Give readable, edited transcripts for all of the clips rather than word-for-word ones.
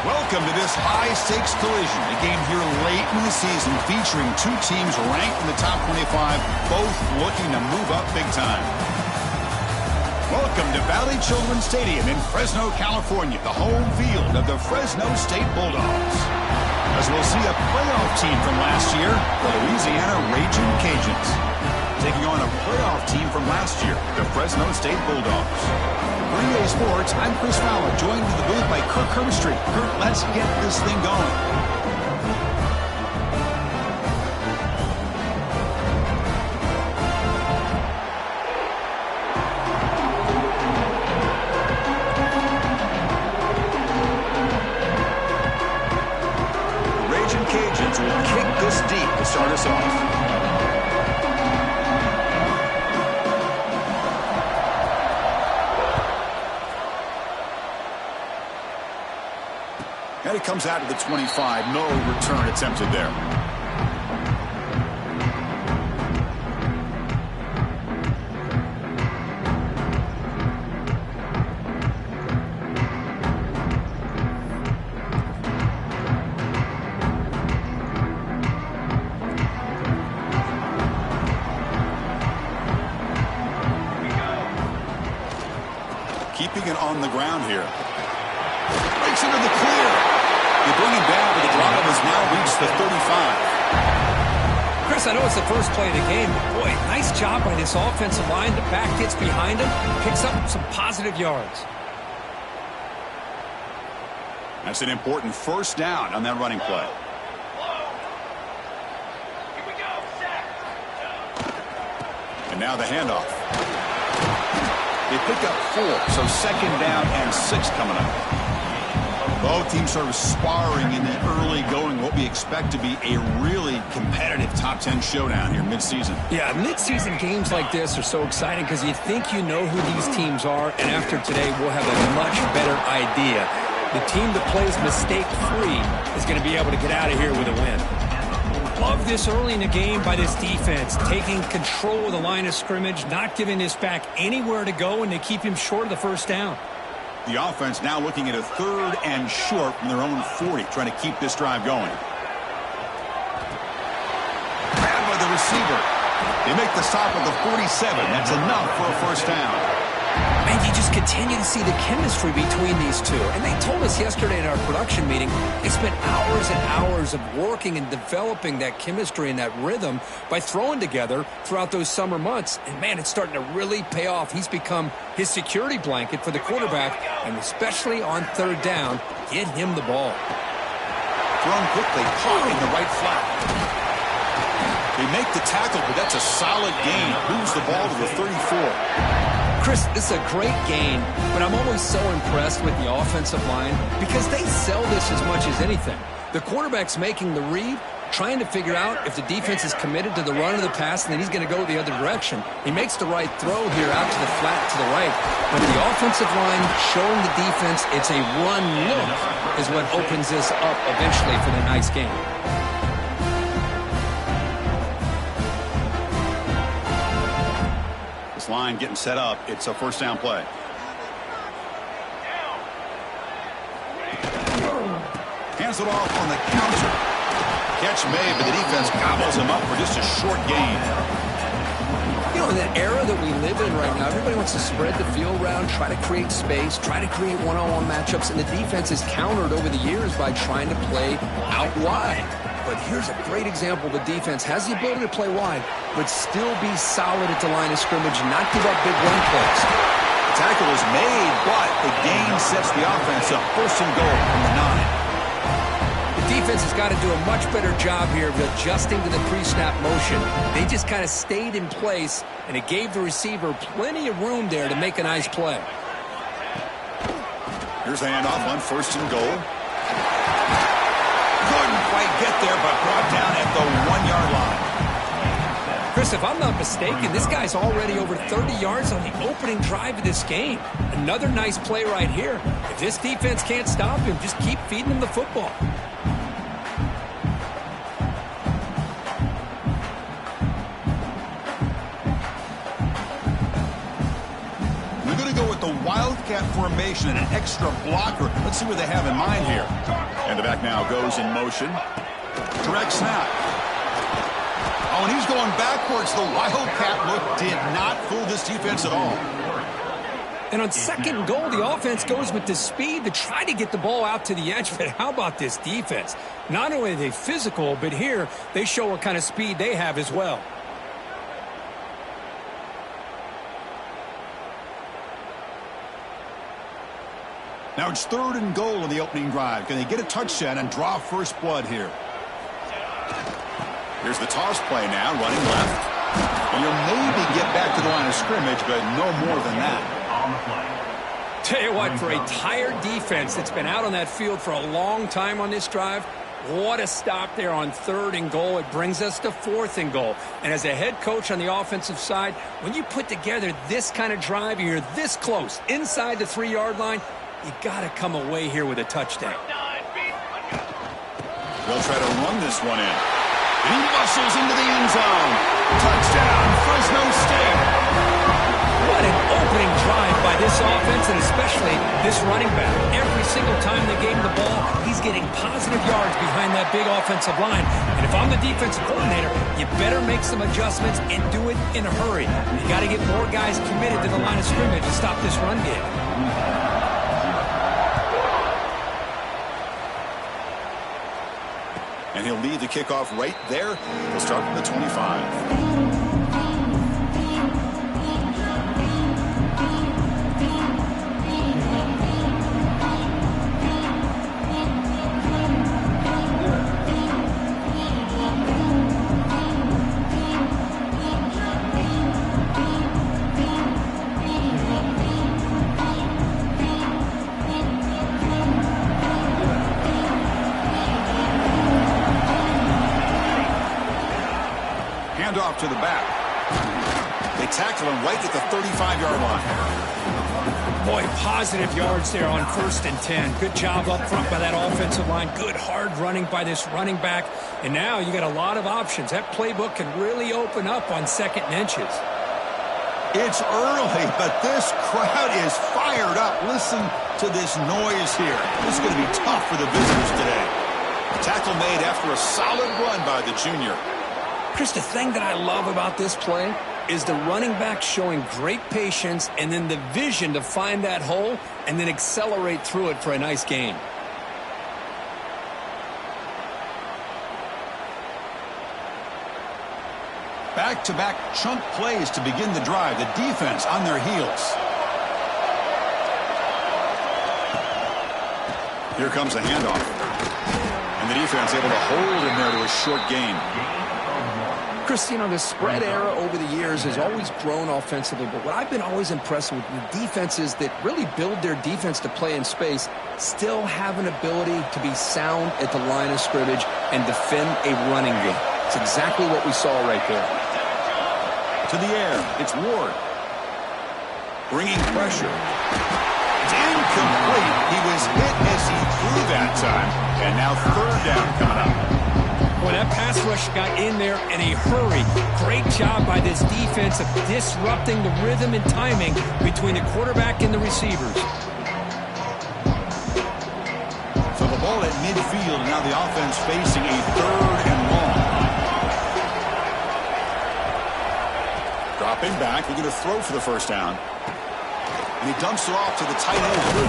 Welcome to this high-stakes collision, a game here late in the season featuring two teams ranked in the top 25, both looking to move up big time. Welcome to Valley Children's Stadium in Fresno, California, the home field of the Fresno State Bulldogs. As we'll see a playoff team from last year, the Louisiana Raging Cajuns, taking on a playoff team from last year, the Fresno State Bulldogs. For EA Sports, I'm Chris Fowler, joined in the booth by Kirk Herbstreit. Kirk, let's get this thing going. Cajuns will kick this deep to start us off. And it comes out to the 25. No return attempted there. Keeping it on the ground here. Breaks into the clear. They bring him down, but the drive has now reached the 35. Chris, I know it's the first play of the game, but boy, nice job by this offensive line. The back gets behind him, picks up some positive yards. That's an important first down on that running play. And now the handoff. They pick up 4, so second down and 6 coming up. Both teams sort of sparring in the early going, what we expect to be a really competitive top 10 showdown here midseason. Yeah, midseason games like this are so exciting because you think you know who these teams are, and after today we'll have a much better idea. The team that plays mistake-free is going to be able to get out of here with a win. Love this early in the game by this defense, taking control of the line of scrimmage, not giving this back anywhere to go, and they keep him short of the first down. The offense now looking at a 3rd and short from their own 40, trying to keep this drive going. Grabbed by the receiver. They make the stop at the 47. That's enough for a first down. Man, you just continue to see the chemistry between these two. And they told us yesterday in our production meeting, they spent hours and hours of working and developing that chemistry and that rhythm by throwing together throughout those summer months. And, man, it's starting to really pay off. He's become his security blanket for the quarterback, and especially on 3rd down, get him the ball. Thrown quickly, caught in the right flat. They make the tackle, but that's a solid gain. Moves the ball to the 34. Chris, this is a great game, but I'm always so impressed with the offensive line because they sell this as much as anything. The quarterback's making the read, trying to figure out if the defense is committed to the run or the pass, and then he's going to go the other direction. He makes the right throw here out to the flat to the right, but the offensive line showing the defense it's a run look is what opens this up eventually for the nice game. Line getting set up. It's a first down play. Hands it off on the counter. Catch made, but the defense gobbles him up for just a short gain. You know, in the era that we live in right now, everybody wants to spread the field around, try to create space, try to create one-on-one matchups, and the defense is countered over the years by trying to play out wide. But here's a great example. The defense has the ability to play wide, but still be solid at the line of scrimmage, not give up big run plays. The tackle is made, but the gain sets the offense up. 1st and goal from the 9. The defense has got to do a much better job here of adjusting to the pre-snap motion. They just kind of stayed in place, and it gave the receiver plenty of room there to make a nice play. Here's a handoff on 1st and goal. Couldn't quite get there, but brought down at the 1-yard line. Chris, if I'm not mistaken, this guy's already over 30 yards on the opening drive of this game. Another nice play right here. If this defense can't stop him, just keep feeding him the football. the Wildcat formation and an extra blocker. Let's see what they have in mind here. And the back now goes in motion. Direct snap. Oh, and he's going backwards. The Wildcat look did not fool this defense at all. And on second and goal, the offense goes with the speed to try to get the ball out to the edge. But how about this defense? Not only are they physical, but here they show what kind of speed they have as well. Now it's third and goal in the opening drive. Can they get a touchdown and draw first blood here? Here's the toss play now, running left. And you'll maybe get back to the line of scrimmage, but no more than that. Tell you what, for a tired defense that's been out on that field for a long time on this drive, what a stop there on third and goal. It brings us to fourth and goal. And as a head coach on the offensive side, when you put together this kind of drive and you're this close inside the 3-yard line, you got to come away here with a touchdown. They'll try to run this one in. He muscles into the end zone. Touchdown, Fresno State. What an opening drive by this offense, and especially this running back. Every single time they gave him the ball, he's getting positive yards behind that big offensive line. And if I'm the defensive coordinator, you better make some adjustments and do it in a hurry. You got to get more guys committed to the line of scrimmage to stop this run game. And he'll lead the kickoff right there. He'll start from the 25. Off to the back. They tackle him right at the 35-yard line. Boy, positive yards there on 1st and 10. Good job up front by that offensive line. Good hard running by this running back. And now you got a lot of options. That playbook can really open up on 2nd and inches. It's early, but this crowd is fired up. Listen to this noise here. This is going to be tough for the visitors today. Tackle made after a solid run by the junior. Chris, the thing that I love about this play is the running back showing great patience and then the vision to find that hole and then accelerate through it for a nice gain. Back-to-back chunk plays to begin the drive. The defense on their heels. Here comes the handoff. And the defense able to hold him there to a short gain. Chris, you know, the spread era over the years has always grown offensively, but what I've been always impressed with the defenses that really build their defense to play in space still have an ability to be sound at the line of scrimmage and defend a running game. It's exactly what we saw right there. To the air, it's Ward. Bringing pressure. It's incomplete. He was hit as he threw that time. And now 3rd down coming up. Well, that pass rush got in there in a hurry. Great job by this defense of disrupting the rhythm and timing between the quarterback and the receivers. So the ball at midfield, and now the offense facing a 3rd and long. Dropping back, we're going to throw for the 1st down. And he dumps it off to the tight end.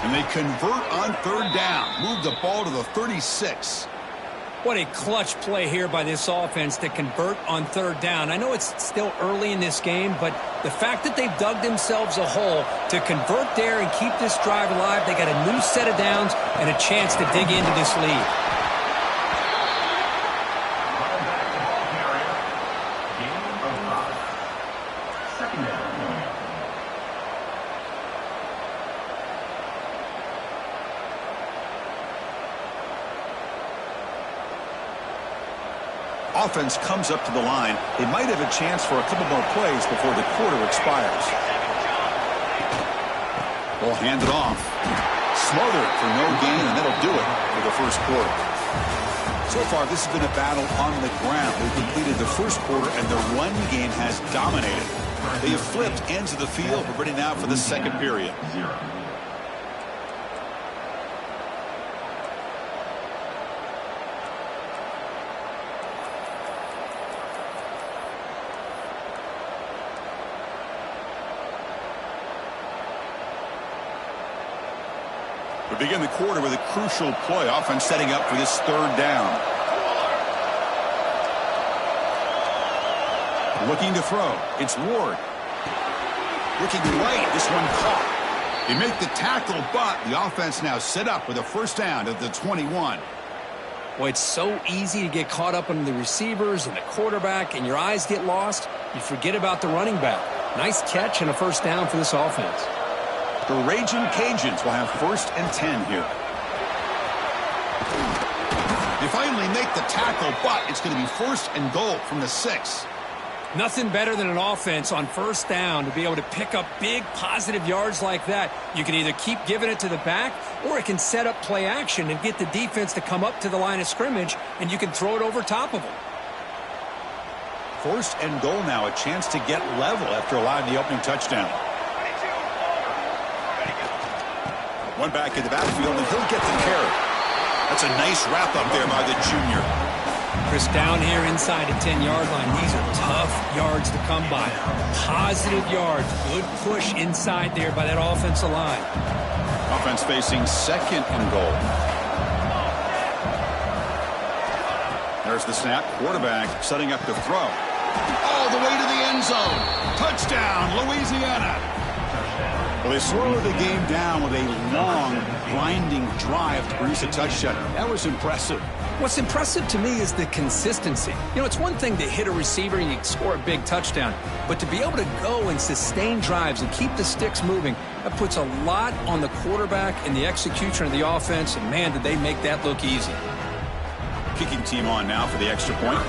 And they convert on 3rd down. Move the ball to the 36. What a clutch play here by this offense to convert on 3rd down. I know it's still early in this game, but the fact that they've dug themselves a hole to convert there and keep this drive alive, they got a new set of downs and a chance to dig into this lead. Offense comes up to the line. They might have a chance for a couple more plays before the quarter expires. Ball handed off. Smothered for no gain, and that'll do it for the 1st quarter. So far, this has been a battle on the ground. We've completed the 1st quarter, and the run game has dominated. They have flipped ends of the field. We're ready now for the second period. We begin the quarter with a crucial play. Offense setting up for this third down. Looking to throw. It's Ward. Looking right. This one caught. They make the tackle, but the offense now set up with a first down at the 21. Well, it's so easy to get caught up on the receivers and the quarterback, and your eyes get lost. You forget about the running back. Nice catch and a first down for this offense. The Raging Cajuns will have 1st and 10 here. They finally make the tackle, but it's going to be 1st and goal from the 6. Nothing better than an offense on first down to be able to pick up big positive yards like that. You can either keep giving it to the back, or it can set up play action and get the defense to come up to the line of scrimmage, and you can throw it over top of them. 1st and goal now, a chance to get level after allowing the opening touchdown. One back in the backfield, and he'll get the carry. That's a nice wrap up there by the junior. Chris, down here inside the 10-yard line, these are tough yards to come by. Positive yards, good push inside there by that offensive line. Offense facing 2nd and goal. There's the snap. Quarterback setting up to throw. All the way to the end zone. Touchdown, Louisiana. Well, they slowed the game down with a long, grinding drive to produce a touchdown. That was impressive. What's impressive to me is the consistency. You know, it's one thing to hit a receiver and you score a big touchdown, but to be able to go and sustain drives and keep the sticks moving, that puts a lot on the quarterback and the execution of the offense, and man, did they make that look easy. Kicking team on now for the extra point.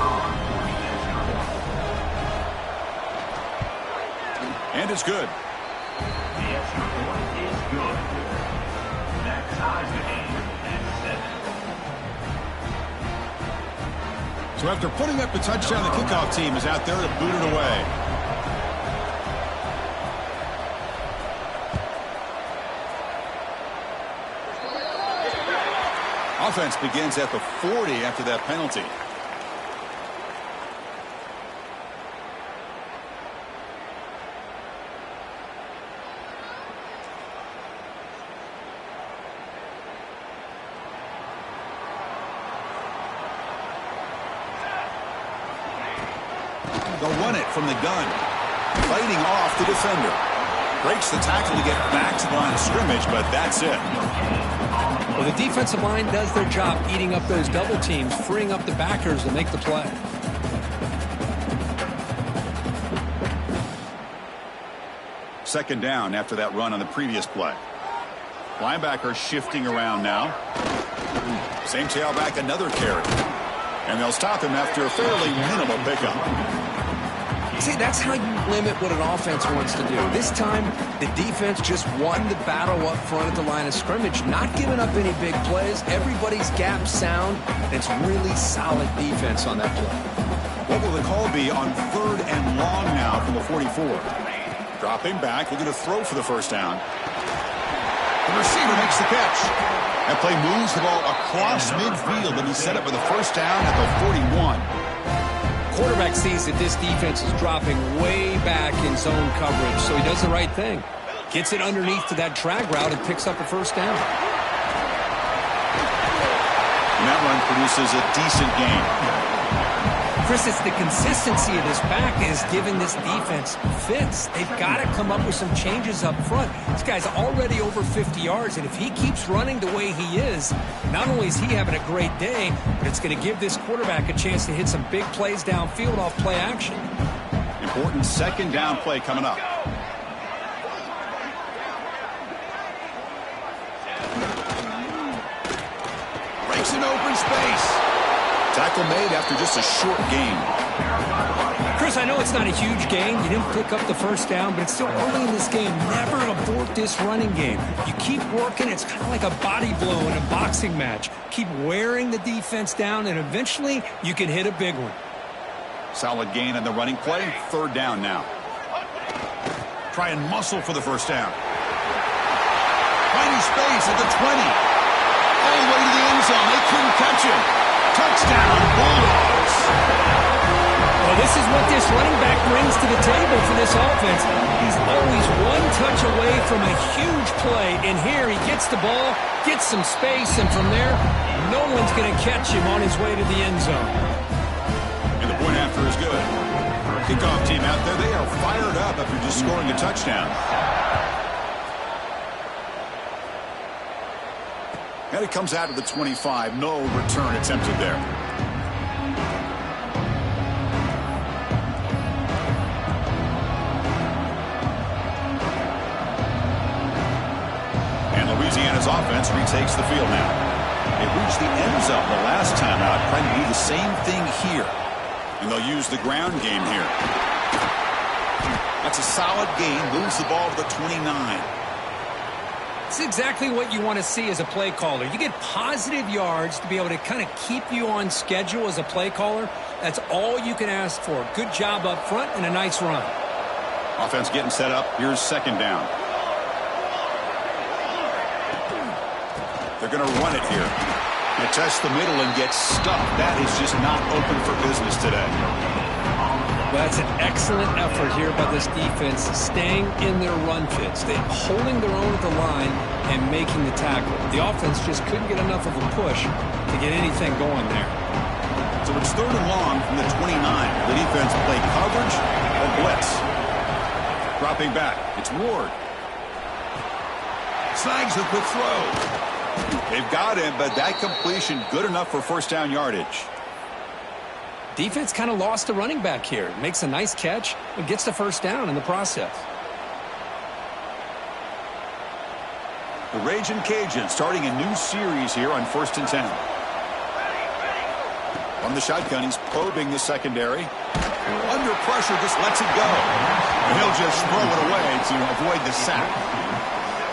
And it's good. The extra point is good. That ties the game at 7. So after putting up the touchdown, the kickoff team is out there to boot it away. Offense begins at the 40 after that penalty. They'll run it from the gun. Fighting off the defender. Breaks the tackle to get back to the line of scrimmage, but that's it. Well, the defensive line does their job eating up those double teams, freeing up the backers to make the play. Second down after that run on the previous play. Linebacker shifting around now. Same tailback, another carry. And they'll stop him after a fairly minimal pickup. See, that's how you limit what an offense wants to do. This time, the defense just won the battle up front at the line of scrimmage, not giving up any big plays. Everybody's gap sound, and it's really solid defense on that play. What will the call be on 3rd and long now from the 44? Dropping back, looking to throw for the first down. The receiver makes the catch. That play moves the ball across midfield, and he's set up with a first down at the 41. Quarterback sees that this defense is dropping way back in zone coverage, so he does the right thing. Gets it underneath to that drag route and picks up a first down. And that run produces a decent gain. Chris, it's the consistency of this back is giving this defense fits. They've got to come up with some changes up front. This guy's already over 50 yards, and if he keeps running the way he is, not only is he having a great day, but it's going to give this quarterback a chance to hit some big plays downfield off play action. Important second down play coming up. Breaks an open space. Tackle made after just a short gain. Chris, I know it's not a huge gain. You didn't pick up the first down, but it's still early in this game. Never abort this running game. You keep working. It's kind of like a body blow in a boxing match. Keep wearing the defense down, and eventually you can hit a big one. Solid gain on the running play. 3rd down now. try and muscle for the first down. Finding space at the 20. All the way to the end zone. They couldn't catch him. Touchdown, Bulldogs. Well, this is what this running back brings to the table for this offense. He's always one touch away from a huge play. And here he gets the ball, gets some space, and from there, no one's going to catch him on his way to the end zone. And the point after is good. Kickoff team out there, they are fired up after just scoring a touchdown. And it comes out of the 25. No return attempted there. And Louisiana's offense retakes the field now. It reached the end zone the last time out, trying to do the same thing here. And they'll use the ground game here. That's a solid gain. Moves the ball to the 29. It's exactly what you want to see as a play caller. You get positive yards to be able to kind of keep you on schedule as a play caller. That's all you can ask for. Good job up front and a nice run. Offense getting set up. Here's second down. They're going to run it here. They test the middle and get stuck. That is just not open for business today. Well, that's an excellent effort here by this defense, staying in their run fits. They're holding their own at the line and making the tackle. The offense just couldn't get enough of a push to get anything going there. So it's third and long from the 29. The defense play coverage or blitz. Dropping back. It's Ward. Snags a quick throw. They've got him, but that completion good enough for first down yardage. Defense kind of lost the running back here. Makes a nice catch and gets the first down in the process. The Ragin' Cajuns starting a new series here on 1st and 10. From the shotgun, he's probing the secondary. Under pressure, just lets it go. And he'll just throw it away to avoid the sack.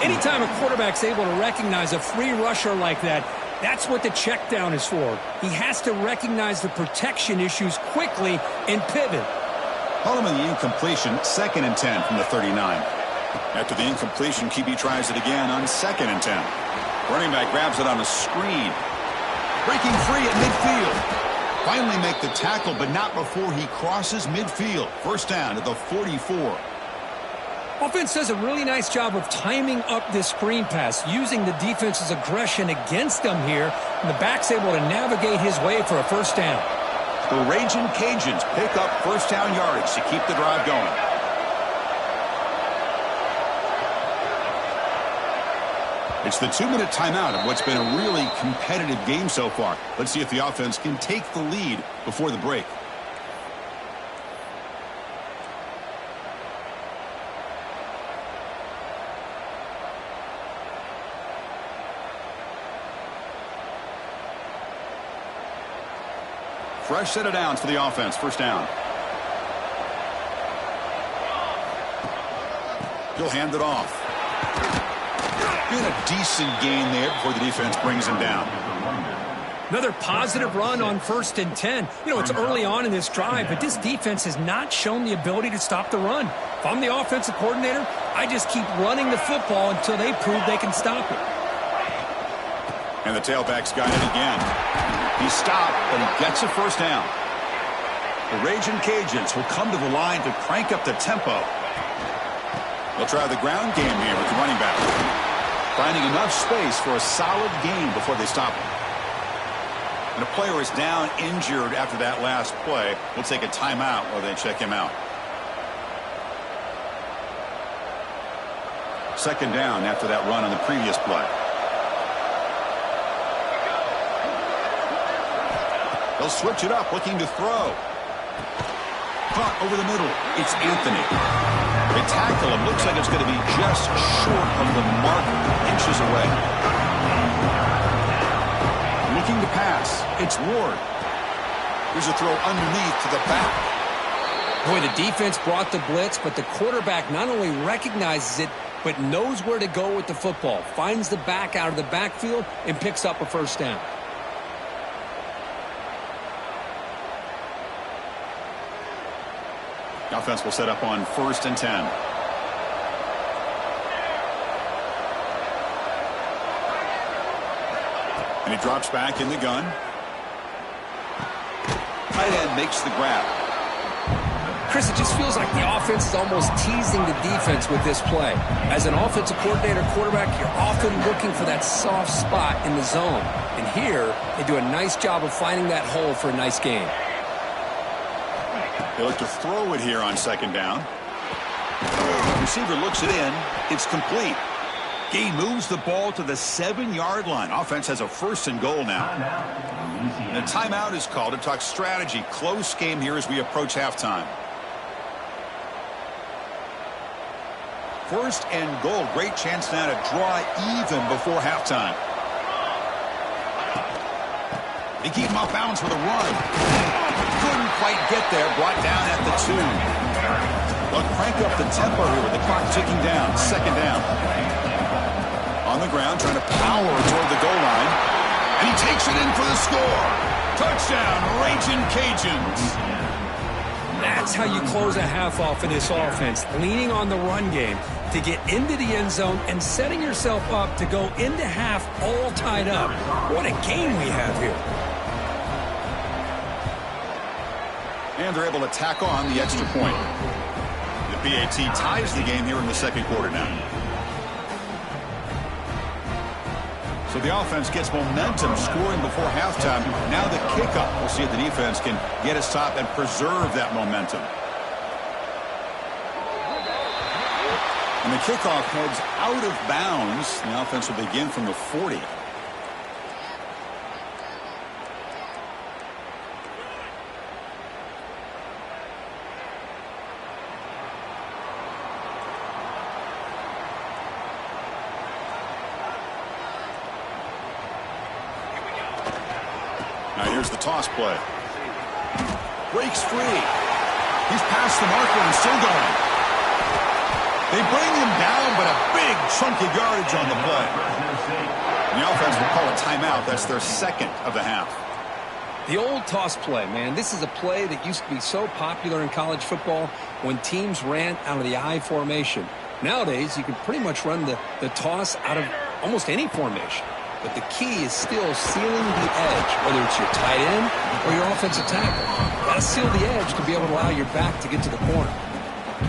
Anytime a quarterback's able to recognize a free rusher like that, that's what the check down is for. He has to recognize the protection issues quickly and pivot. Following the incompletion, 2nd and 10 from the 39. After the incompletion, QB tries it again on 2nd and 10. Running back grabs it on a screen. Breaking free at midfield. Finally make the tackle, but not before he crosses midfield. First down at the 44. Offense does a really nice job of timing up this screen pass, using the defense's aggression against them here, and the back's able to navigate his way for a first down. The Ragin' Cajuns pick up first down yardage to keep the drive going. It's the 2-minute timeout of what's been a really competitive game so far. Let's see if the offense can take the lead before the break. Fresh set of downs for the offense. First down. He'll hand it off. Been a decent gain there before the defense brings him down. Another positive run on 1st and 10. You know, it's early on in this drive, but this defense has not shown the ability to stop the run. If I'm the offensive coordinator, I just keep running the football until they prove they can stop it. And the tailback's got it again. He stopped, but he gets a first down. The Ragin' Cajuns will come to the line to crank up the tempo. They'll try the ground game here with the running back. Finding enough space for a solid gain before they stop him. And a player is down injured after that last play. We'll take a timeout while they check him out. Second down after that run on the previous play. They'll switch it up, looking to throw. Caught over the middle. It's Anthony. They tackle him. Looks like it's going to be just short of the mark, inches away. Looking to pass. It's Ward. Here's a throw underneath to the back. Boy, the defense brought the blitz, but the quarterback not only recognizes it, but knows where to go with the football. Finds the back out of the backfield and picks up a first down. The offense will set up on 1st and 10. And he drops back in the gun. Tight end makes the grab. Chris, it just feels like the offense is almost teasing the defense with this play. As an offensive coordinator, quarterback, you're often looking for that soft spot in the zone. And here, they do a nice job of finding that hole for a nice gain. They look to throw it here on second down. The receiver looks it in. It's complete. He moves the ball to the 7-yard line. Offense has a 1st and goal now. And a timeout is called to talk strategy. Close game here as we approach halftime. 1st and goal. Great chance now to draw even before halftime. They keep him off balance with a run. Couldn't quite get there. Brought down at the 2. They'll crank up the tempo here with the clock ticking down. 2nd down. On the ground, trying to power toward the goal line. And he takes it in for the score. Touchdown, Raging Cajuns. That's how you close a half off of this offense, leaning on the run game to get into the end zone and setting yourself up to go into half all tied up. What a game we have here. And they're able to tack on the extra point. The PAT ties the game here in the 2nd quarter now. So the offense gets momentum scoring before halftime. Now the kickoff. We'll see if the defense can get a stop and preserve that momentum. And the kickoff heads out of bounds. The offense will begin from the 40. Now here's the toss play. Breaks free. He's past the marker and still going. They bring him down, but a big chunk of yardage on the play. And the offense will call a timeout. That's their 2nd of the half. The old toss play, man. This is a play that used to be so popular in college football when teams ran out of the I formation. Nowadays, you can pretty much run the toss out of almost any formation. But the key is still sealing the edge, whether it's your tight end or your offensive tackle. You've got to seal the edge to be able to allow your back to get to the corner.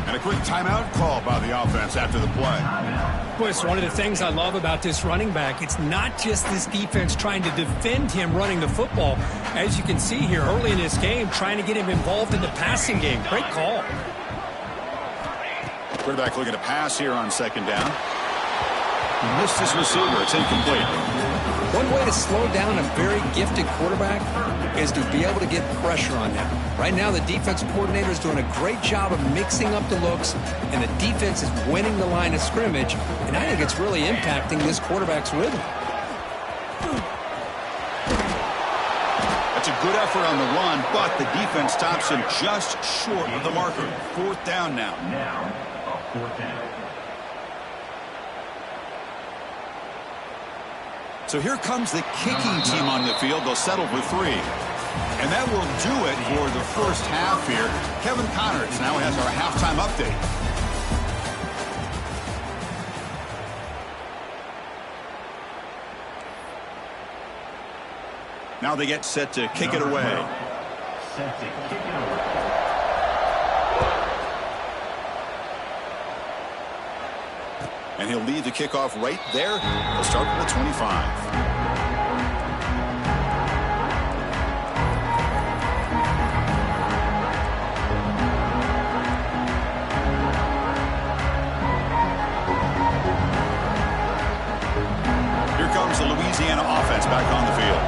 And a quick timeout call by the offense after the play. Boy, it's one of the things I love about this running back. It's not just this defense trying to defend him running the football. As you can see here early in this game, trying to get him involved in the passing game. Great call. Quarterback looking to pass here on 2nd down. He missed his receiver. It's incomplete. One way to slow down a very gifted quarterback is to be able to get pressure on them. Right now, the defensive coordinator is doing a great job of mixing up the looks, and the defense is winning the line of scrimmage, and I think it's really impacting this quarterback's rhythm. That's a good effort on the run, but the defense stops him just short of the marker. 4th down now. Now, a 4th down. So here comes the kicking team on the field. They'll settle for 3. And that will do it for the first half here. Kevin Connors now has our halftime update. Now they get set to kick it away. Set to kick it away. And he'll lead the kickoff right there. He'll start from the 25. Here comes the Louisiana offense back on the field.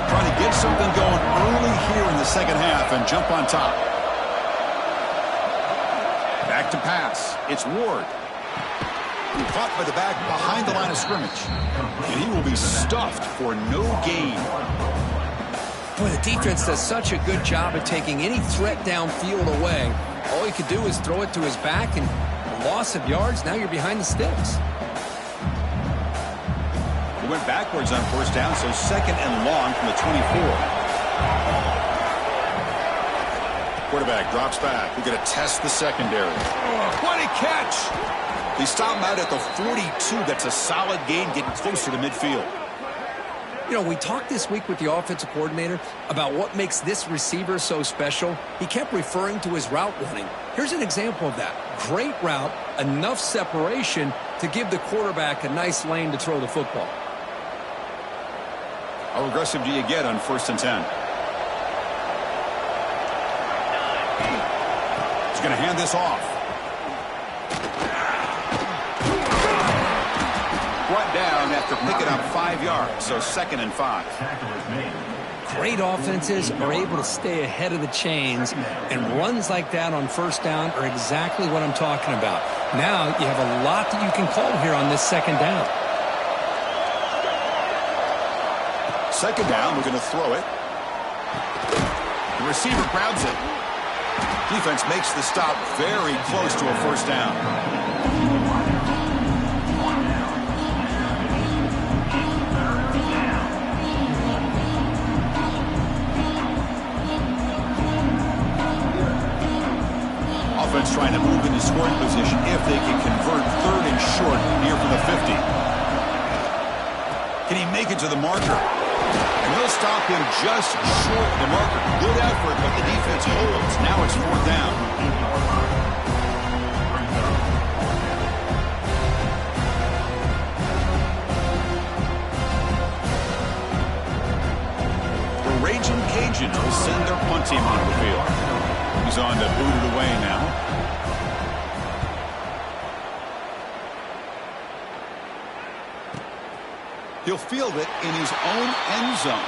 Trying to get something going early here in the 2nd half and jump on top. Back to pass. It's Ward. Caught by the back behind the line of scrimmage. And he will be stuffed for no gain. Boy, the defense does such a good job of taking any threat downfield away. All he could do is throw it to his back, and a loss of yards, now you're behind the sticks. He went backwards on 1st down, so 2nd and long from the 24. Quarterback drops back. We're going to test the secondary. Oh, what a catch! They stop him out at the 42. That's a solid gain, getting closer to midfield. You know, we talked this week with the offensive coordinator about what makes this receiver so special. He kept referring to his route running. Here's an example of that. Great route, enough separation to give the quarterback a nice lane to throw the football. How aggressive do you get on 1st and 10? He's going to hand this off. Brought down after picking up 5 yards, so 2nd and 5. Great offenses are able to stay ahead of the chains, and runs like that on 1st down are exactly what I'm talking about. Now you have a lot that you can call here on this 2nd down. 2nd down, we're going to throw it. The receiver grabs it. Defense makes the stop very close to a 1st down. Offense trying to move into scoring position if they can convert 3rd and short here from the 50. Can he make it to the marker? And they'll stop him just short of the marker. Good effort, but the defense holds. Now it's 4th down. The Raging Cajuns will send their punt team onto the field. He's on to boot it away now. He'll field it in his own end zone.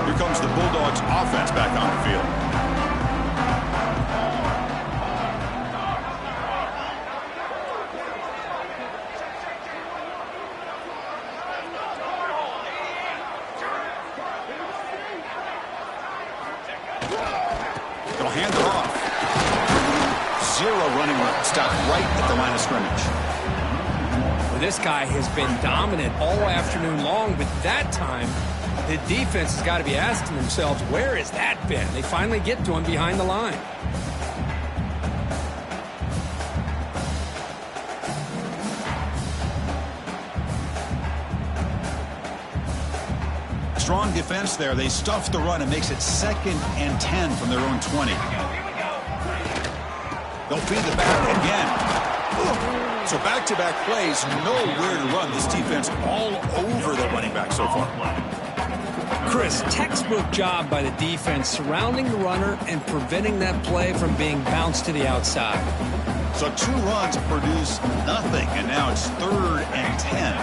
Here comes the Bulldogs offense back on the field. They'll hand it off. 0 running room. Stopped right at the line of scrimmage. Well, this guy has been dominant all afternoon long, but that time the defense has got to be asking themselves, where has that been? They finally get to him behind the line. Strong defense there. They stuff the run and makes it 2nd and 10 from their own 20. They'll feed the back again. So back-to-back plays, nowhere to run. This defense all over the running back so far. Chris, textbook job by the defense surrounding the runner and preventing that play from being bounced to the outside. So 2 runs produce nothing, and now it's 3rd and 10.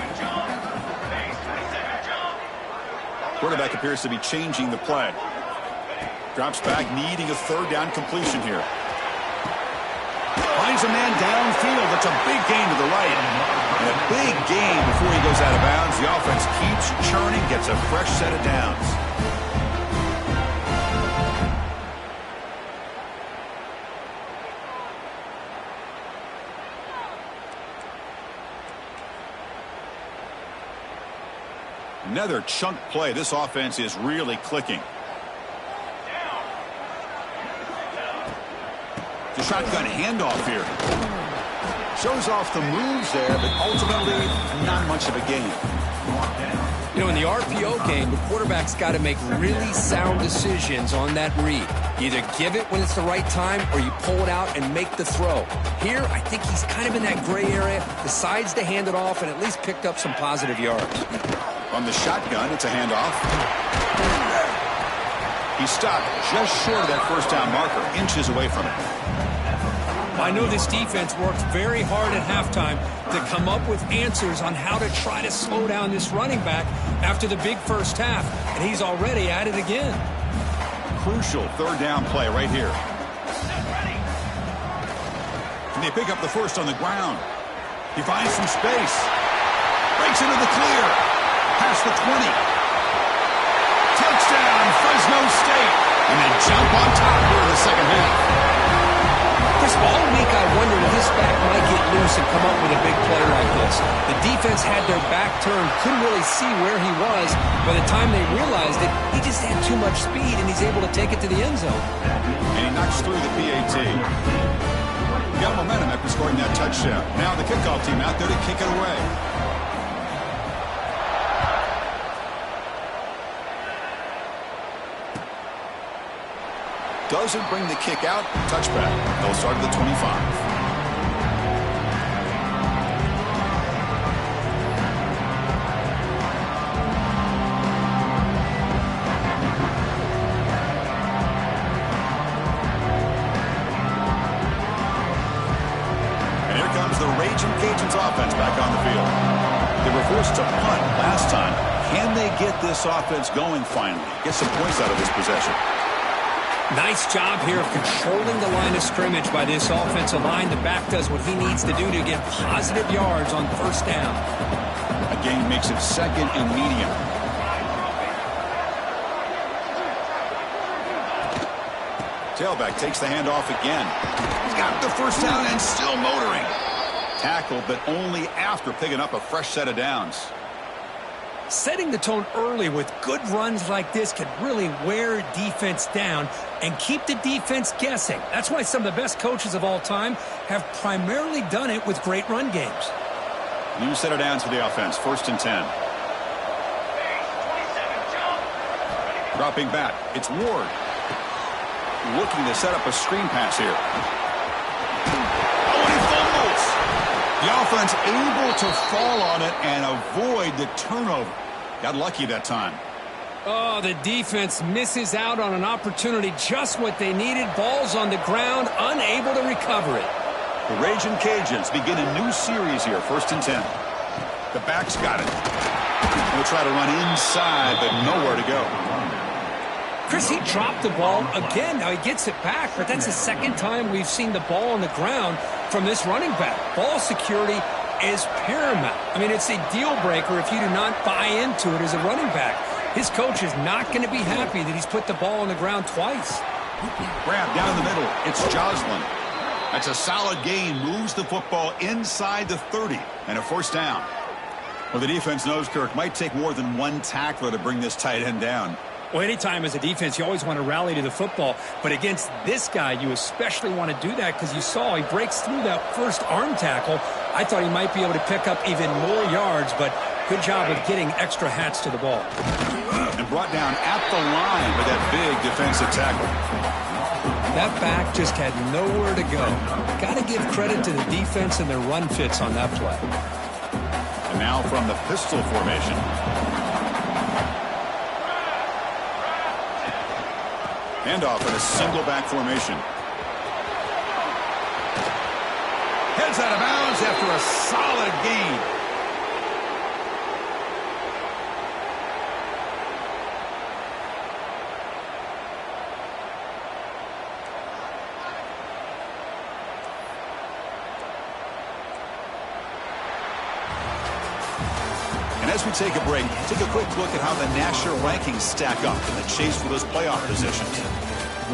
Quarterback appears to be changing the play. Drops back, needing a 3rd down completion here. Finds a man downfield. That's a big gain to the right. And a big gain before he goes out of bounds. The offense keeps churning, gets a fresh set of downs. Another chunk play. This offense is really clicking. The shotgun handoff here. Shows off the moves there, but ultimately not much of a gain. You know, in the RPO game, the quarterback's got to make really sound decisions on that read. You either give it when it's the right time or you pull it out and make the throw. Here, I think he's kind of in that gray area, decides to hand it off and at least picked up some positive yards. On the shotgun, it's a handoff. He stopped just short of that 1st down marker, inches away from it. I know this defense worked very hard at halftime to come up with answers on how to try to slow down this running back after the big first half, and he's already at it again. Crucial 3rd down play right here. Can they pick up the 1st on the ground? He finds some space. Breaks into the clear. Past the 20. Touchdown, Fresno State. And they jump on top here in the 2nd half. Chris, all week I wondered if this back might get loose and come up with a big play like this. The defense had their back turned, couldn't really see where he was. By the time they realized it, he just had too much speed, and he's able to take it to the end zone. And he knocks through the PAT. He got momentum after scoring that touchdown. Now the kickoff team out there to kick it away. Doesn't bring the kick out. Touchback. They'll start at the 25. Cajuns offense back on the field. They were forced to punt last time. Can they get this offense going finally? Get some points out of this possession. Nice job here of controlling the line of scrimmage by this offensive line. The back does what he needs to do to get positive yards on first down. A gain makes it second and medium. Tailback takes the handoff again. He's got the first down and still motoring. Tackle, but only after picking up a fresh set of downs. Setting the tone early with good runs like this can really wear defense down and keep the defense guessing. That's why some of the best coaches of all time have primarily done it with great run games. New set of downs for the offense. 1st and 10. Dropping back. It's Ward. Looking to set up a screen pass here. The offense able to fall on it and avoid the turnover. Got lucky that time. Oh, the defense misses out on an opportunity. Just what they needed. Ball's on the ground, unable to recover it. The Raging Cajuns begin a new series here. 1st and 10. The back's got it. We'll try to run inside, but nowhere to go. Chris, he dropped the ball again. Now he gets it back, but that's the second time we've seen the ball on the ground from this running back. Ball security is paramount. I mean, it's a deal breaker if you do not buy into it as a running back. His coach is not going to be happy that he's put the ball on the ground twice. Grab down the middle. It's Joslin. That's a solid gain. Moves the football inside the 30 and a 1st down. Well, the defense knows, Kirk, might take more than one tackler to bring this tight end down. Well, anytime as a defense, you always want to rally to the football. But against this guy, you especially want to do that because you saw he breaks through that first arm tackle. I thought he might be able to pick up even more yards, but good job of getting extra hats to the ball. And brought down at the line with that big defensive tackle. That back just had nowhere to go. Got to give credit to the defense and their run fits on that play. And now from the pistol formation. Handoff in a single back formation. Heads out of bounds after a solid gain. And as we take a break, take a quick look at how the national rankings stack up in the chase for those playoff positions.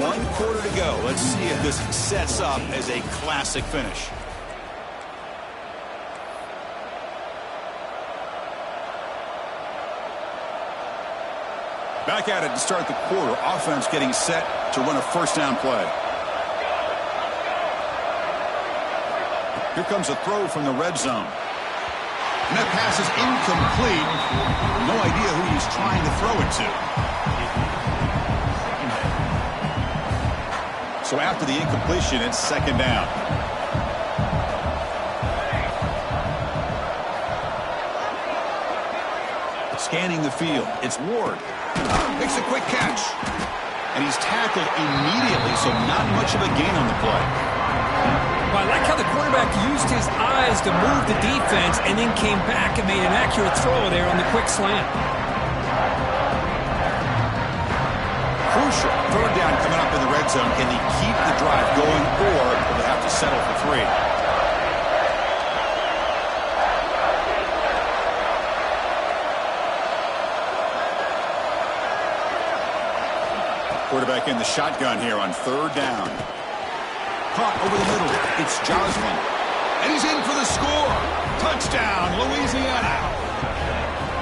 1 quarter to go. Let's see if this sets up as a classic finish. Back at it to start the quarter. Offense getting set to run a 1st down play. Here comes a throw from the red zone. And that pass is incomplete. No idea who he's trying to throw it to. So after the incompletion, it's 2nd down. Scanning the field. It's Ward. Makes a quick catch. And he's tackled immediately, so not much of a gain on the play. Well, I like how the quarterback used his eyes to move the defense and then came back and made an accurate throw there on the quick slant. Crucial. 3rd down coming up in the red zone. Can he keep the drive going, or will they have to settle for 3? Quarterback in the shotgun here on 3rd down. Caught over the middle. It's Joslin. And he's in for the score. Touchdown, Louisiana.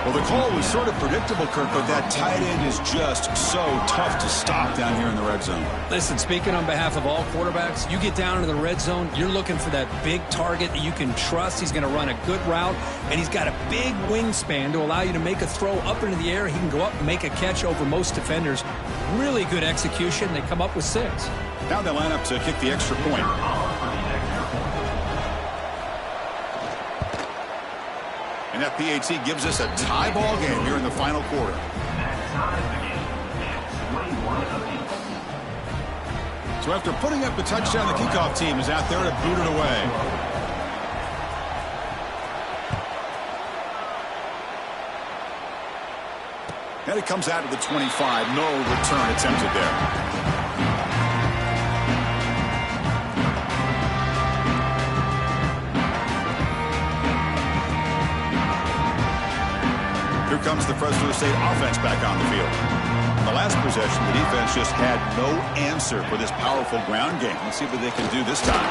Well, the call was sort of predictable, Kirk, but that tight end is just so tough to stop down here in the red zone. Listen, speaking on behalf of all quarterbacks, you get down into the red zone, you're looking for that big target that you can trust. He's going to run a good route, and he's got a big wingspan to allow you to make a throw up into the air. He can go up and make a catch over most defenders. Really good execution. They come up with 6. Now they line up to kick the extra point. And that PAT gives us a tie ball game here in the final quarter. So after putting up the touchdown, the kickoff team is out there to boot it away. And it comes out of the 25. No return attempted there. Here comes the Fresno State offense back on the field. The last possession, the defense just had no answer for this powerful ground game. Let's see what they can do this time.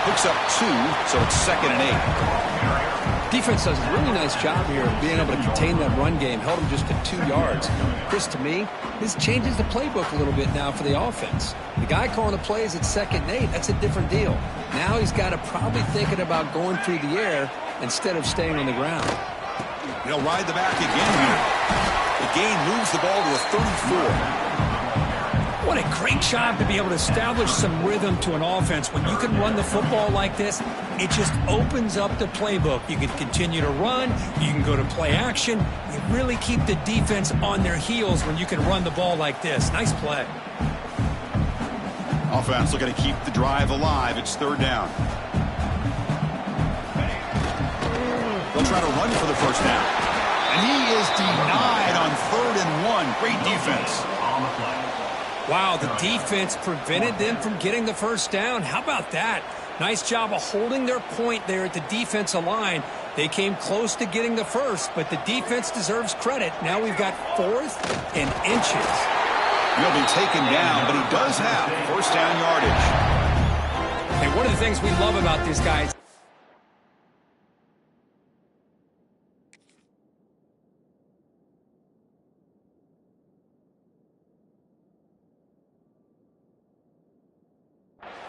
Picks up 2, so it's 2nd and 8. Defense does a really nice job here of being able to contain that run game. Held him just to 2 yards. Chris, to me, this changes the playbook a little bit now for the offense. The guy calling the plays at 2nd and 8, that's a different deal. Now he's got to probably thinking about going through the air instead of staying on the ground. He'll ride the back again here. The gain moves the ball to a 34. What a great job to be able to establish some rhythm to an offense. When you can run the football like this, it just opens up the playbook. You can continue to run. You can go to play action. You really keep the defense on their heels when you can run the ball like this. Nice play. Offense looking to keep the drive alive. It's 3rd down. They'll try to run for the first down. And he is denied on 3rd and 1. Great defense. Wow, the defense prevented them from getting the first down. How about that? Nice job of holding their point there at the defensive line. They came close to getting the first, but the defense deserves credit. Now we've got 4th and inches. He'll be taken down, but he does have first down yardage. And one of the things we love about this guy is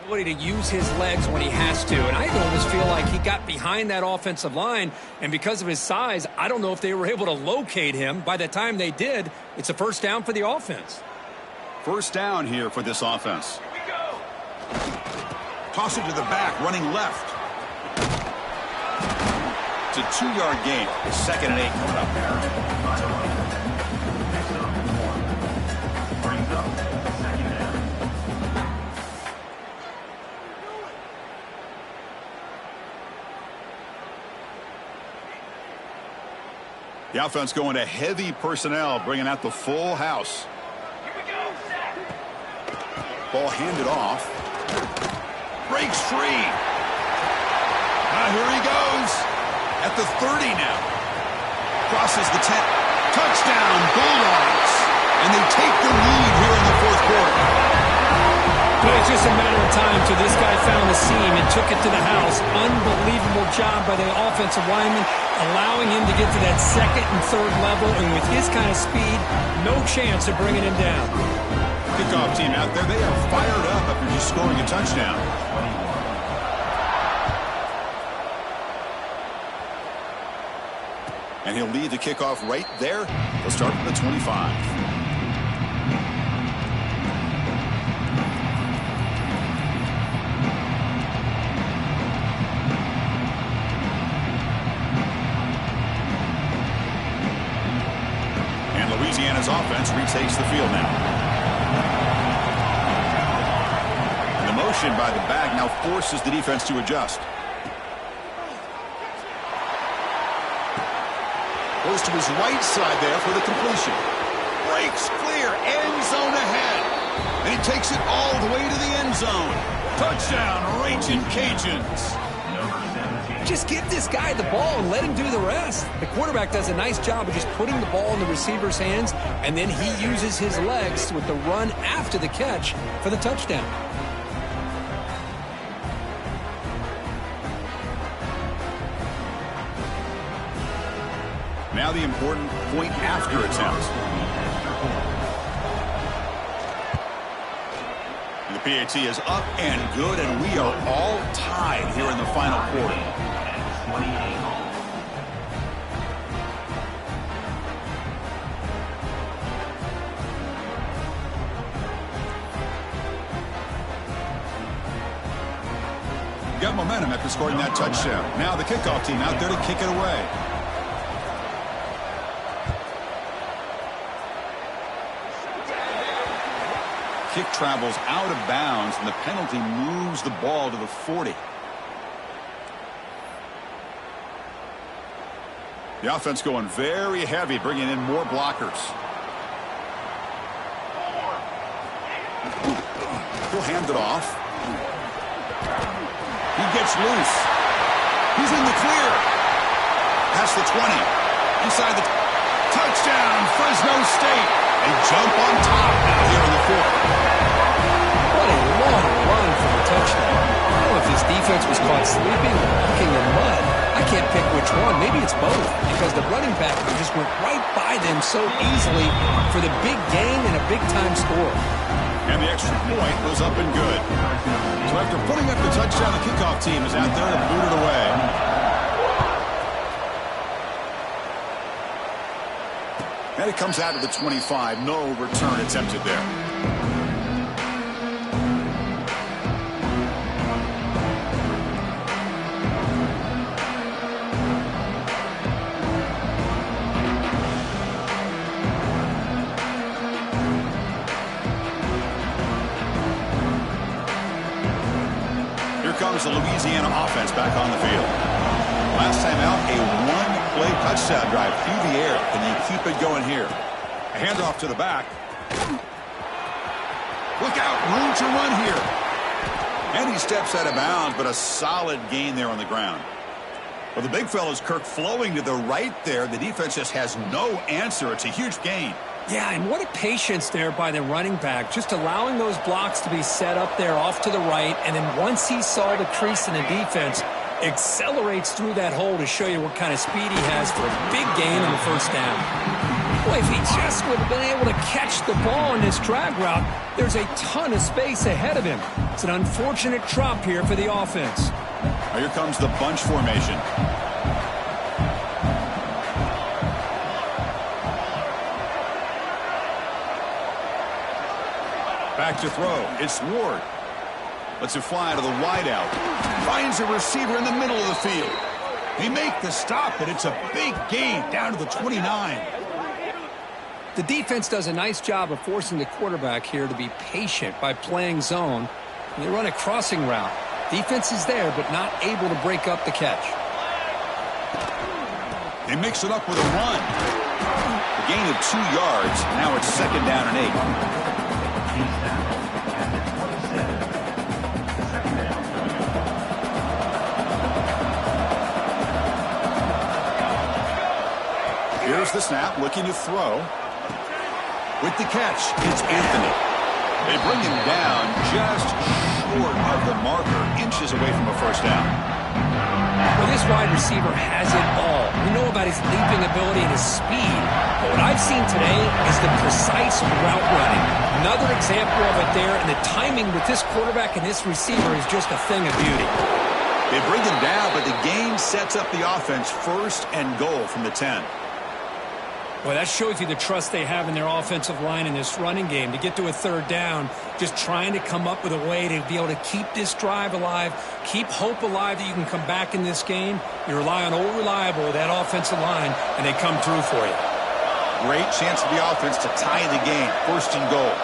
ability to use his legs when he has to. And I almost feel like he got behind that offensive line, and because of his size, I don't know if they were able to locate him. By the time they did, it's a first down for the offense. First down here for this offense. Here we go. Toss it to the back, running left. It's a 2-yard gain. 2nd and 8 coming up there. Brings up 2nd down. The offense going to heavy personnel, bringing out the full house. Here we go, set. Ball handed off. Breaks free. Here he goes. At the 30 now. Crosses the 10. Touchdown, Bulldogs. And they take the lead here in the 4th quarter. But it's just a matter of time till this guy found the seam and took it to the house. Unbelievable job by the offensive lineman, allowing him to get to that 2nd and 3rd level. And with his kind of speed, no chance of bringing him down. Kickoff team out there, they are fired up after just scoring a touchdown. And he'll lead the kickoff right there. He'll start from the 25. Louisiana's offense retakes the field now. And the motion by the back now forces the defense to adjust. Goes to his right side there for the completion. Breaks clear, end zone ahead. And he takes it all the way to the end zone. Touchdown, Raging Cajuns. Just give this guy the ball and let him do the rest. The quarterback does a nice job of just putting the ball in the receiver's hands, and then he uses his legs with the run after the catch for the touchdown. Now the important point after attempt. And the PAT is up and good, and we are all tied here in the final quarter. Got momentum after scoring that touchdown. Now the kickoff team out there to kick it away. Kick travels out of bounds, and the penalty moves the ball to the 40. The offense going very heavy, bringing in more blockers. He'll hand it off. He gets loose. He's in the clear. Past the 20. Inside the touchdown, Fresno State. They jump on top now here in the fourth. What a long run for the touchdown. I don't know if this defense was caught sleeping or walking in mud. I can't pick which one. Maybe it's both, because the running back just went right by them so easily for the big gain and a big-time score. And the extra point was up and good. So after putting up the touchdown, the kickoff team is out there to boot it away. And it comes out of the 25. No return attempted there. The Louisiana offense back on the field. Last time out, a one-play touchdown drive through the air. Can they keep it going here? A handoff to the back. Look out, room to run here. And he steps out of bounds, but a solid gain there on the ground. Well, the big fella's Kirk flowing to the right there. The defense just has no answer. It's a huge gain. Yeah, and what a patience there by the running back, just allowing those blocks to be set up there off to the right, and then once he saw the crease in the defense, accelerates through that hole to show you what kind of speed he has for a big gain on the first down. Boy, if he just would have been able to catch the ball in this drag route, there's a ton of space ahead of him. It's an unfortunate drop here for the offense. Now here comes the bunch formation. Back to throw. It's Ward. Lets it fly to the wideout. Finds a receiver in the middle of the field. They make the stop, but it's a big gain down to the 29. The defense does a nice job of forcing the quarterback here to be patient by playing zone. They run a crossing route. Defense is there, but not able to break up the catch. They mix it up with a run. A gain of 2 yards. Now it's 2nd down and 8. Here's the snap, looking to throw. With the catch, it's Anthony. They bring him down just short of the marker, inches away from a first down. Well, this wide receiver has it all. We know about his leaping ability and his speed, but what I've seen today is the precise route running. Another example of it there, and the timing with this quarterback and this receiver is just a thing of beauty. They bring him down, but the gain sets up the offense 1st and goal from the 10. Well, that shows you the trust they have in their offensive line in this running game. To get to a 3rd down, just trying to come up with a way to be able to keep this drive alive, keep hope alive that you can come back in this game. You rely on old reliable, that offensive line, and they come through for you. Great chance for the offense to tie the game. 1st and goal.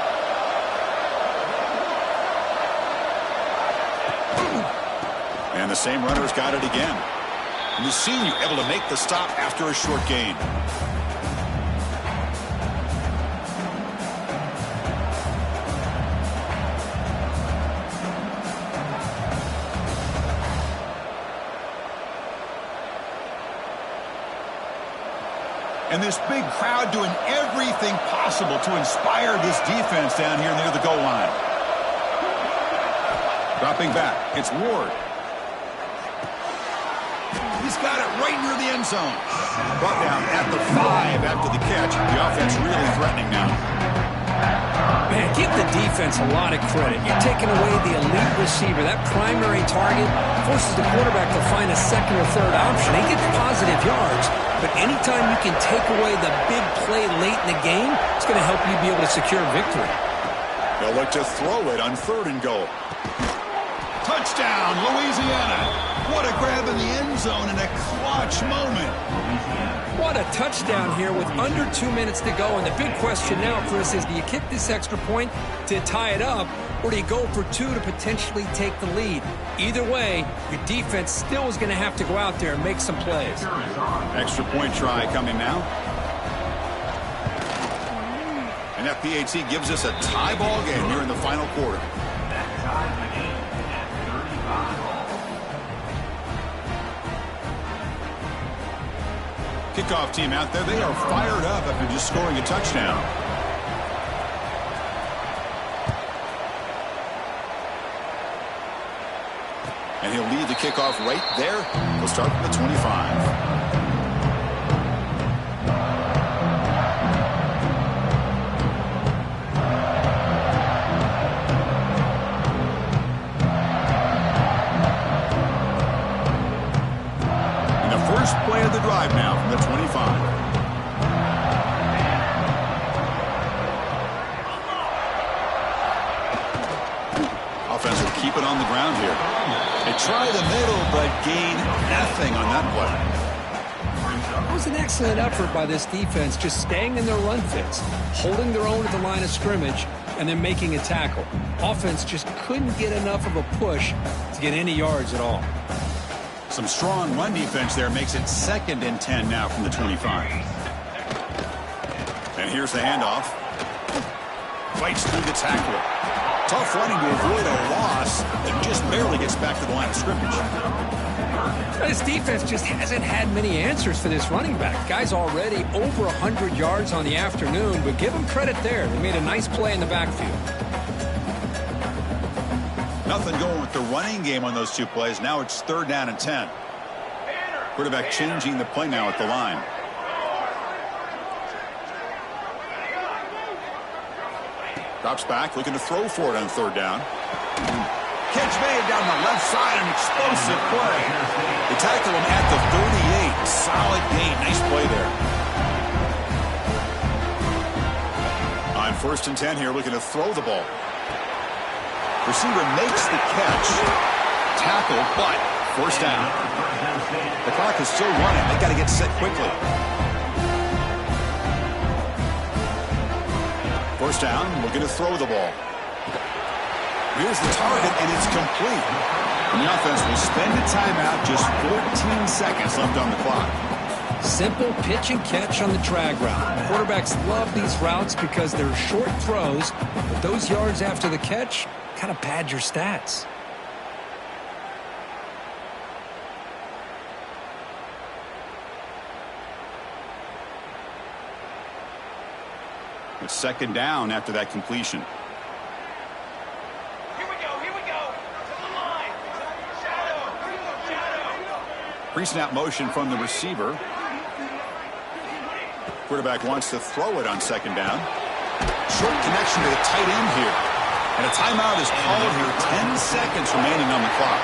And the same runner's got it again. And the senior able to make the stop after a short gain. And this big crowd doing everything possible to inspire this defense down here near the goal line. Dropping back, it's Ward. He's got it right near the end zone. Brought down at the 5 after the catch. The offense really threatening now. Man, give the defense a lot of credit. You're taking away the elite receiver. That primary target forces the quarterback to find a second or third option. He gets positive yards, but anytime you can take away the big play late in the game, it's going to help you be able to secure victory. They'll look to throw it on 3rd and goal. Touchdown, Louisiana. What a grab in the end zone in a clutch moment. What a touchdown here with under 2 minutes to go. And the big question now, Chris, is do you kick this extra point to tie it up, or do you go for 2 to potentially take the lead? Either way, your defense still is going to have to go out there and make some plays. Extra point try coming now. And that PAT gives us a tie ball game here in the final quarter. That ties the game at 35 all. Kickoff team out there, they are fired up after just scoring a touchdown. And he'll lead the kickoff right there. He'll start from the 25. Play of the drive now from the 25. Offense will keep it on the ground here. They try the middle, but gain nothing on that play. It was an excellent effort by this defense, just staying in their run fits, holding their own at the line of scrimmage, and then making a tackle. Offense just couldn't get enough of a push to get any yards at all. Some strong run defense there makes it 2nd and 10 now from the 25. And here's the handoff. Fights through the tackle. Tough running to avoid a loss and just barely gets back to the line of scrimmage. This defense just hasn't had many answers for this running back. Guy's already over 100 yards on the afternoon, but give him credit there. They made a nice play in the backfield. Nothing going with the running game on those 2 plays. Now it's 3rd down and 10. Quarterback changing the play now at the line. Drops back, looking to throw for it on 3rd down. Catch made down the left side, an explosive play. They tackle him at the 38. Solid gain, nice play there. On 1st and 10 here, looking to throw the ball. Receiver makes the catch. Tackle, but 1st down. The clock is still running. They got to get set quickly. 1st down, looking to throw the ball. Here's the target, and it's complete. And the offense will spend a timeout, just 14 seconds left on the clock. Simple pitch and catch on the drag route. Quarterbacks love these routes because they're short throws, but those yards after the catch kind of pad your stats. It's 2nd down after that completion. Here we go. To the line. Shadow. Pre-snap motion from the receiver. Quarterback wants to throw it on 2nd down. Short connection to the tight end here. And a timeout is called here. 10 seconds remaining on the clock.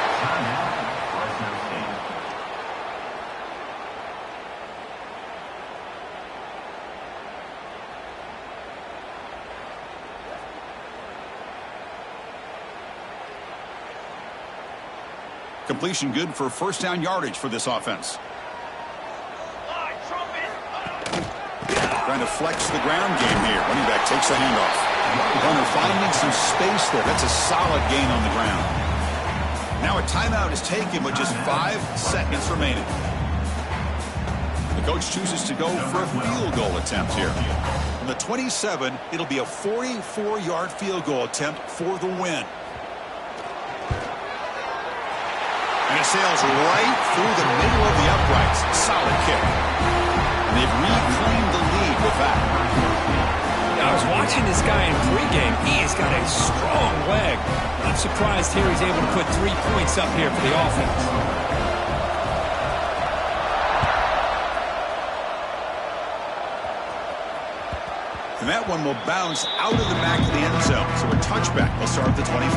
Completion good for 1st down yardage for this offense. Trying to flex the ground game here. Running back takes the handoff. Runner finding some space there. That's a solid gain on the ground. Now a timeout is taken with just 5 seconds remaining. The coach chooses to go for a field goal attempt here. From the 27, it'll be a 44-yard field goal attempt for the win. And it sails right through the middle of the uprights. Solid kick. And they've reclaimed the lead with that. I was watching this guy in pregame. He has got a strong leg. I'm surprised here he's able to put 3 points up here for the offense. And that one will bounce out of the back of the end zone. So a touchback will start at the 25.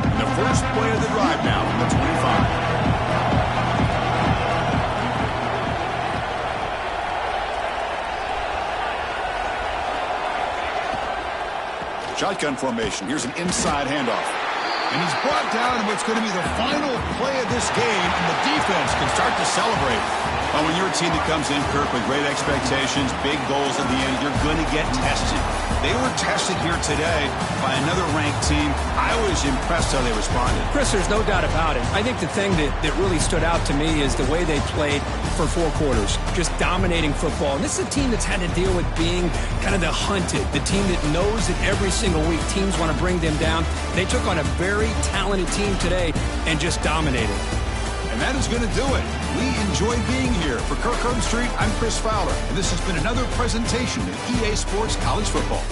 And the first play of the drive now from the 25. Shotgun formation. Here's an inside handoff. And he's brought down in what's going to be the final play of this game, and the defense can start to celebrate. Well, when you're a team that comes in, Kirk, with great expectations, big goals at the end, you're going to get tested. They were tested here today by another ranked team. I was impressed how they responded. Chris, there's no doubt about it. I think the thing that really stood out to me is the way they played for 4 quarters, just dominating football. And this is a team that's had to deal with being kind of the hunted, the team that knows that every single week teams want to bring them down. They took on a very talented team today and just dominated. And that is going to do it. We enjoy being here. For Kirk Street, I'm Chris Fowler, and this has been another presentation of EA Sports College Football.